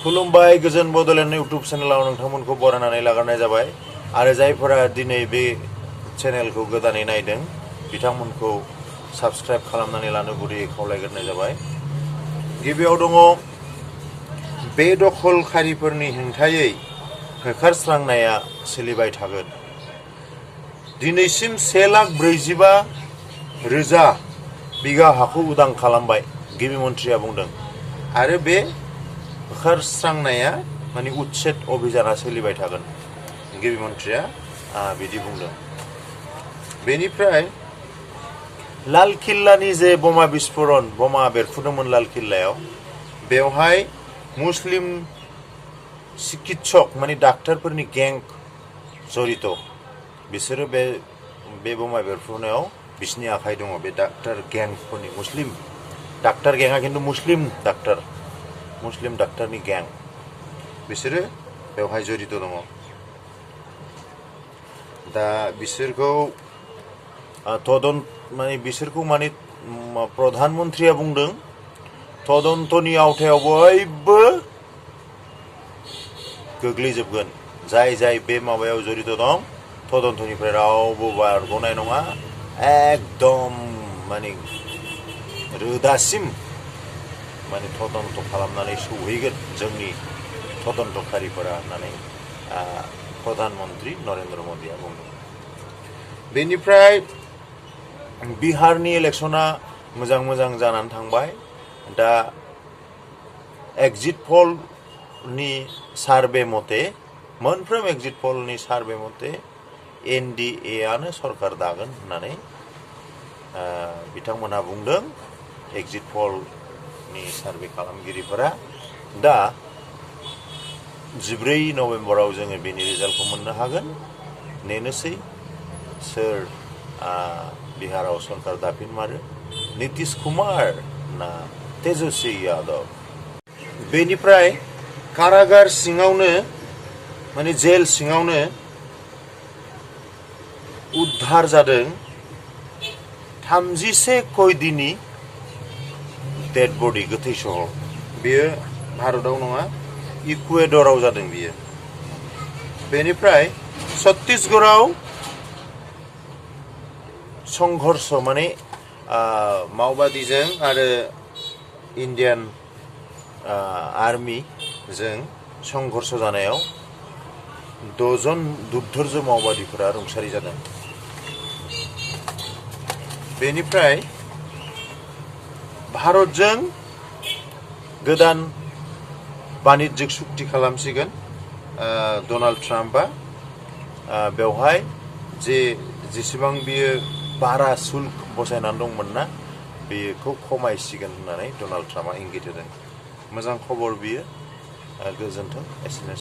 खुलुमबाय गोजोन बड'लेण्ड इउटुब चेनेलाव नोंथांमोनखौ बरायनानै लाग्रोनाय जाबाय आरो जायफोरा दिनै बे चेनेलखौ गोदानै नायदों बिथांमोनखौ साबस्क्राइब खालामनानै लानो गुरैयै खावलायग्रोनाय जाबाय। गिबियाव दङ बे दखलखारिफोरनि हेंथायै होखारस्रांनाया सोलिबाय थागोन। दिनैसिम 1,45,000 बिगा हाखौ उदां खालामबाय गिबि मन्थ्रिया बुंदों आरो बे होखारस्रांनाया माने उच्छेद अभियाना सोलिबाय थागोन गिबि मन्थ्रिया बिदि बुंदों। बेनिफ्राय लाल किल्लानि जे बमा बिस्फोरन बमा बेरफुदोंमोन लाल किल्लायाव बेवहाय मुस्लिम चिकित्सक माने डाक्टारफोरनि गें जड़ित बिसोरो बे बमा बेरफ्रुनायाव बिसिनि आखाइ दङ। बे डाक्टार गेंफोरनि मुस्लिम डाक्टार गेंआ खिन्थु मुस्लिम डाक्टारनि गें बिसोरो बेवहाय जड़ित दङ। दा बिसोरखौ बिसोरखौ माने प्रधान मन्त्रिया बुंदों तदन्तनि आवथायाव बयबो गोग्लैजोबगोन। जाय बे माबायाव जड़ित दं तदन्तनिफ्राय रावबो बारग'नाय नङा। एकदम माने रोदासिम माने तदन्त खालामनानै सौहैगोन जोंनि तदन्तकारिफोरा होननानै प्रधान मन्त्रि नरेन्द्र मदिया बुंदों। बेनिफ्राय बिहारनि इलेक्शना मोजां जानानै थांबाय। दा एग्जिट पलनि सार्भे मते मोनफ्रोम एग्जिट पलनि सार्भे मते NDA आनो सरकार दागोन होननानै बिथांमोनहा बुंदों एग्जिट पलनि सार्भे खालामगिरिफोरा। दा 14 नभेम्बराव जोङो बेनि रिजाल्टखौ मोननो हागोन। नेनोसै सोर बिहाराव सरकार दाफिनमारो नीतीश कुमार ना तेजस्वी यादव। बेनिफ्राय कारागार सिङावनो माने जेल सिङावनो उद्धार जादों 31 कैदिनि डेड बडि गोथै सह। बेयो भारताव नङा इकुवेडराव जादों बियो। बेनिफ्राय छत्तीसगढ़आव संघर्ष माने माओवादीजों आरो इन्डियान आर्मीजों संघर्ष जानायाव 6 जन दुर्धर्ष माओवादीफोरा रुंसारि जादों। बेनिफ्राय भारतजों गोदान बाणिज्यिक सुक्ति खालामसिगोन डनाल्ड ट्राम्पआ। बेवहाय जेसेबां बियो बारा शुल्क बसायनानै दंमोन ना बेखौ खमायसिगोन होननानै डनाल्ड ट्राम्पआ इंगित होदों। मोजां खबर बियो। गोजोन्थों। एसेनोसै।